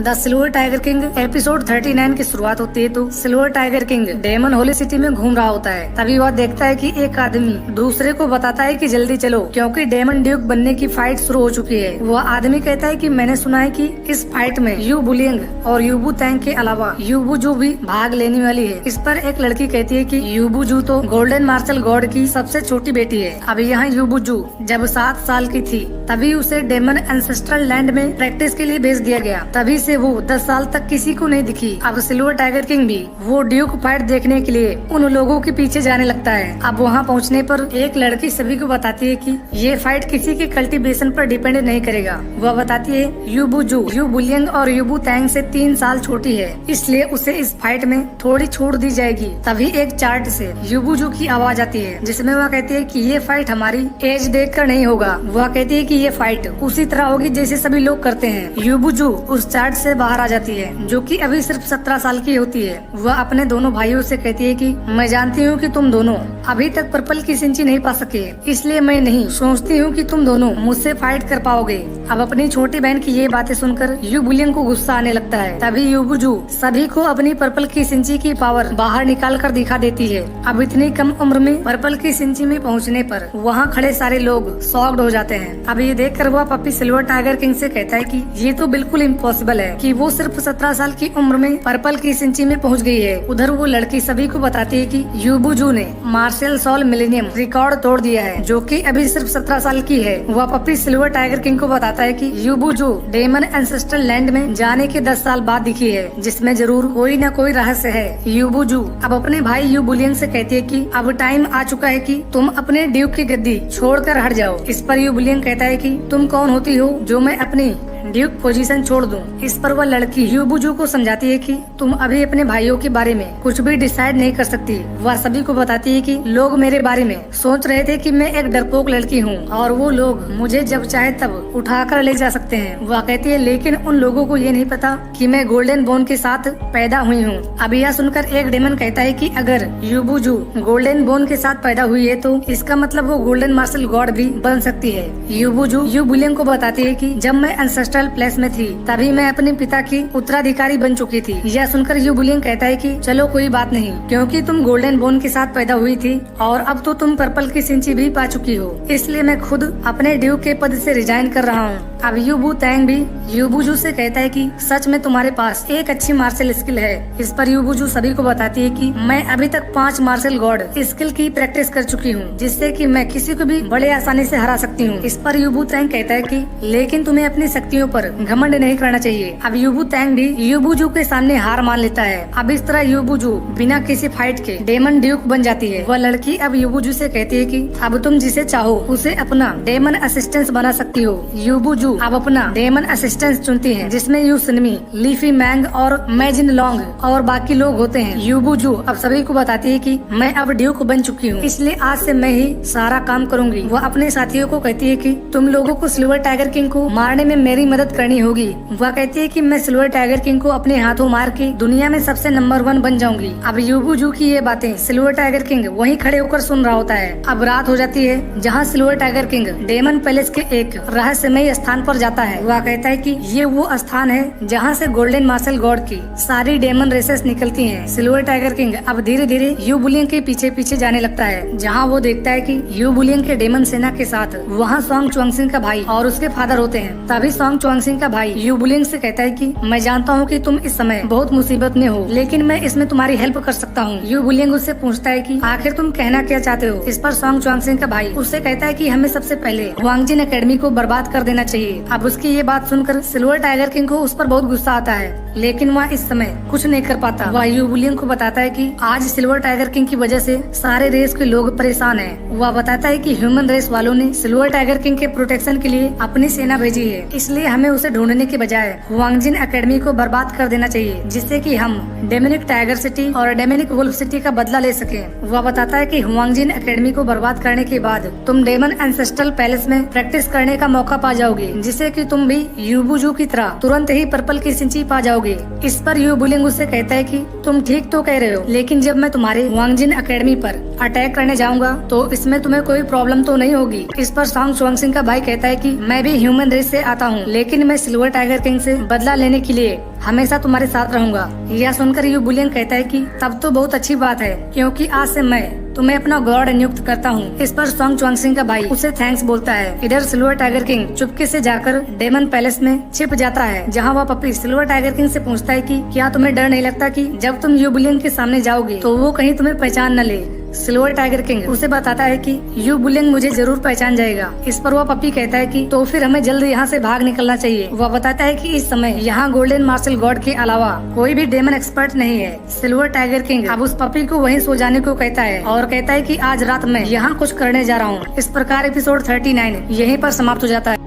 The silver tiger king episode 39 की शुरुआत होती है तो silver tiger king demon holy city में घूम रहा होता है। तभी वह देखता है कि एक आदमी दूसरे को बताता है कि जल्दी चलो क्योंकि डेमन ड्यूक बनने की फाइट शुरू हो चुकी है। वह आदमी कहता है कि मैंने सुना है कि इस फाइट में यू बुलियंग और यूबू तैंग के अलावा यूबू जू भी भाग लेने वाली है। इस पर एक लड़की कहती है कि यूबू जू तो गोल्डन मार्शल गॉड की सबसे छोटी बेटी है। अब यहाँ यूबू जू जब 7 साल की थी तभी उसे डेमन एंसेस्ट्रल लैंड में प्रैक्टिस के लिए भेज दिया गया। तभी से वो 10 साल तक किसी को नहीं दिखी। अब सिल्वर टाइगर किंग भी वो ड्यूक फाइट देखने के लिए उन लोगों के पीछे जाने लगता है। अब वहाँ पहुँचने पर एक लड़की सभी को बताती है कि ये फाइट किसी के कल्टीवेशन पर डिपेंड नहीं करेगा। वह बताती है यूबू जू यू बुलियंग और यूबू तैंग से 3 साल छोटी है, इसलिए उसे इस फाइट में थोड़ी छूट दी जाएगी। तभी एक चार्ट से यूबू जू की आवाज आती है जिसमें वह कहती है कि ये फाइट हमारी एज देख कर नहीं होगा। वह कहती है कि ये फाइट उसी तरह होगी जैसे सभी लोग करते हैं। यूबू जू उस चार्ट से बाहर आ जाती है जो कि अभी सिर्फ 17 साल की होती है। वह अपने दोनों भाइयों से कहती है कि मैं जानती हूँ कि तुम दोनों अभी तक पर्पल की सिंची नहीं पा सके, इसलिए मैं नहीं सोचती हूँ कि तुम दोनों मुझसे फाइट कर पाओगे। अब अपनी छोटी बहन की ये बातें सुनकर यू बुलियन को गुस्सा आने लगता है। तभी यूबू जू सभी को अपनी पर्पल की सिंची की पावर बाहर निकाल कर दिखा देती है। अब इतनी कम उम्र में पर्पल की सिंची में पहुँचने पर वहाँ खड़े सारे लोग शॉक्ड हो जाते हैं। अब ये देख कर वह पप्पी सिल्वर टाइगर किंग से कहता है कि ये तो बिल्कुल इम्पॉसिबल है कि वो सिर्फ 17 साल की उम्र में पर्पल की सिंची में पहुंच गई है। उधर वो लड़की सभी को बताती है कि यूबू जू ने मार्शल सॉल मिलेनियम रिकॉर्ड तोड़ दिया है जो कि अभी सिर्फ 17 साल की है। वह पप्पी सिल्वर टाइगर किंग को बताता है कि यूबू जू डेमन एंसेस्ट्रल लैंड में जाने के 10 साल बाद दिखी है, जिसमें जरूर कोई न कोई रहस्य है। यूबू जू अब अपने भाई यू बुलियन से कहती है कि अब टाइम आ चुका है कि तुम अपने ड्यूक की गद्दी छोड़कर हट जाओ। इस पर यू बुलियन कहता है कि तुम कौन होती हो जो मैं अपनी ड्यूक पोजीशन छोड़ दूं। इस पर वह लड़की यूबू जू को समझाती है कि तुम अभी अपने भाइयों के बारे में कुछ भी डिसाइड नहीं कर सकती। वह सभी को बताती है कि लोग मेरे बारे में सोच रहे थे कि मैं एक डरपोक लड़की हूँ और वो लोग मुझे जब चाहे तब उठाकर ले जा सकते हैं। वह कहती है लेकिन उन लोगों को ये नहीं पता कि मैं गोल्डन बोन के साथ पैदा हुई हूँ। अब यह सुनकर एक डेमन कहता है कि अगर यूबू जू गोल्डन बोन के साथ पैदा हुई है तो इसका मतलब वो गोल्डन मार्शल गॉड भी बन सकती है। यूबू जू यू बुलियन को बताती है कि जब मैं प्लेस में थी तभी मैं अपने पिता की उत्तराधिकारी बन चुकी थी। यह सुनकर यू बुलियन कहता है कि चलो कोई बात नहीं, क्योंकि तुम गोल्डन बोन के साथ पैदा हुई थी और अब तो तुम पर्पल की सिंची भी पा चुकी हो, इसलिए मैं खुद अपने ड्यूक के पद से रिजाइन कर रहा हूँ। अब यूबू तैंग भी यूबू जू से कहता है कि सच में तुम्हारे पास एक अच्छी मार्शल स्किल है। इस पर यूबू जू सभी को बताती है कि मैं अभी तक 5 मार्शल गॉड स्किल की प्रैक्टिस कर चुकी हूँ, जिससे कि मैं किसी को भी बड़े आसानी से हरा सकती हूँ। इस पर यूबू तैंग कहता है कि लेकिन तुम्हें अपनी शक्तियों पर घमंड नहीं करना चाहिए। अब यूबू तैंग भी यूबू जू के सामने हार मान लेता है। अब इस तरह यूबू जू बिना किसी फाइट के डेमन ड्यूक बन जाती है। वह लड़की अब यूबू जू से कहती है कि अब तुम जिसे चाहो उसे अपना डेमन असिस्टेंस बना सकती हो। यूबू जू अब अपना डेमन असिस्टेंस चुनती है जिसमें यू सिनमी, लीफी मैंग और मैजिन लॉन्ग और बाकी लोग होते हैं। यूबू जू अब सभी को बताती है कि मैं अब ड्यूक बन चुकी हूँ, इसलिए आज से मैं ही सारा काम करूँगी। वह अपने साथियों को कहती है कि तुम लोगों को सिल्वर टाइगर किंग को मारने में मेरी मदद करनी होगी। वह कहती है कि मैं सिल्वर टाइगर किंग को अपने हाथों मार के दुनिया में सबसे नंबर 1 बन जाऊंगी। अब यूबू जू की ये बातें सिल्वर टाइगर किंग वहीं खड़े होकर सुन रहा होता है। अब रात हो जाती है जहाँ silver tiger king demon palace के एक रहस्यमय स्थान पर जाता है। वह कहता है कि ये वो स्थान है जहाँ से गोल्डन मार्शल गॉड की सारी डेमन रेसेस निकलती हैं। सिल्वर टाइगर किंग अब धीरे धीरे यू बुलियन के पीछे पीछे जाने लगता है, जहाँ वो देखता है कि यू बुलियन के डेमन सेना के साथ वहाँ सॉन्ग चुआंगसिंग का भाई और उसके फादर होते हैं। तभी सॉन्ग चुआंगसिंग का भाई यू बुलियन से कहता है कि मैं जानता हूँ कि तुम इस समय बहुत मुसीबत में हो, लेकिन मैं इसमें तुम्हारी हेल्प कर सकता हूँ। यू बुलियन उससे पूछता है कि आखिर तुम कहना क्या चाहते हो। इस पर सॉन्ग चुआंगसिंग का भाई उससे कहता है कि हमें सबसे पहले हुआंगजिन एकेडमी को बर्बाद कर देना चाहिए। अब उसकी ये बात सुनकर सिल्वर टाइगर किंग को उस पर बहुत गुस्सा आता है, लेकिन वह इस समय कुछ नहीं कर पाता। वह यू बुलियन को बताता है कि आज सिल्वर टाइगर किंग की वजह से सारे रेस के लोग परेशान हैं। वह बताता है कि ह्यूमन रेस वालों ने सिल्वर टाइगर किंग के प्रोटेक्शन के लिए अपनी सेना भेजी है, इसलिए हमें उसे ढूंढने के बजाय हुआंगजिन एकेडमी को बर्बाद कर देना चाहिए, जिससे कि हम डेमोनिक टाइगर सिटी और डेमोनिक वुल्फ सिटी का बदला ले सकें। वह बताता है कि हुआंगजिन एकेडमी को बर्बाद करने के बाद तुम डेमन एंसेस्ट्रल पैलेस में प्रैक्टिस करने का मौका पा जाओगे, जिससे कि तुम भी यूबुजू की तरह तुरंत ही पर्पल की सिंची पा जाओगे। इस पर यू बुलिंग उससे कहता है कि तुम ठीक तो कह रहे हो, लेकिन जब मैं तुम्हारे वांगजिन एकेडमी पर अटैक करने जाऊंगा तो इसमें तुम्हें कोई प्रॉब्लम तो नहीं होगी। इस पर सांग चुआंगसिंग का भाई कहता है कि मैं भी ह्यूमन रेस से आता हूँ, लेकिन मैं सिल्वर टाइगर किंग से बदला लेने के लिए हमेशा तुम्हारे साथ रहूंगा। यह सुनकर यू बुलिंग कहता है कि तब तो बहुत अच्छी बात है, क्योंकि आज से मैं तुम्हें अपना गॉड नियुक्त करता हूँ। इस पर सांग चुआंगसिंग का भाई उसे थैंक्स बोलता है। इधर सिल्वर टाइगर किंग चुपके से जाकर डेमन पैलेस में छिप जाता है, जहाँ वह पपी सिल्वर टाइगर किंग से पूछता है कि क्या तुम्हें डर नहीं लगता कि जब तुम यू बुलिंग के सामने जाओगे तो वो कहीं तुम्हें पहचान न ले। सिल्वर टाइगर किंग उसे बताता है कि यू बुलिंग मुझे जरूर पहचान जाएगा। इस पर वह पपी कहता है कि तो फिर हमें जल्द यहाँ से भाग निकलना चाहिए। वह बताता है कि इस समय यहाँ गोल्डन मार्शल गॉड के अलावा कोई भी डेमन एक्सपर्ट नहीं है। सिल्वर टाइगर किंग अब उस पपी को वहीं सो जाने को कहता है और कहता है कि आज रात मैं यहाँ कुछ करने जा रहा हूँ। इस प्रकार एपिसोड 39 यहीं पर समाप्त हो जाता है।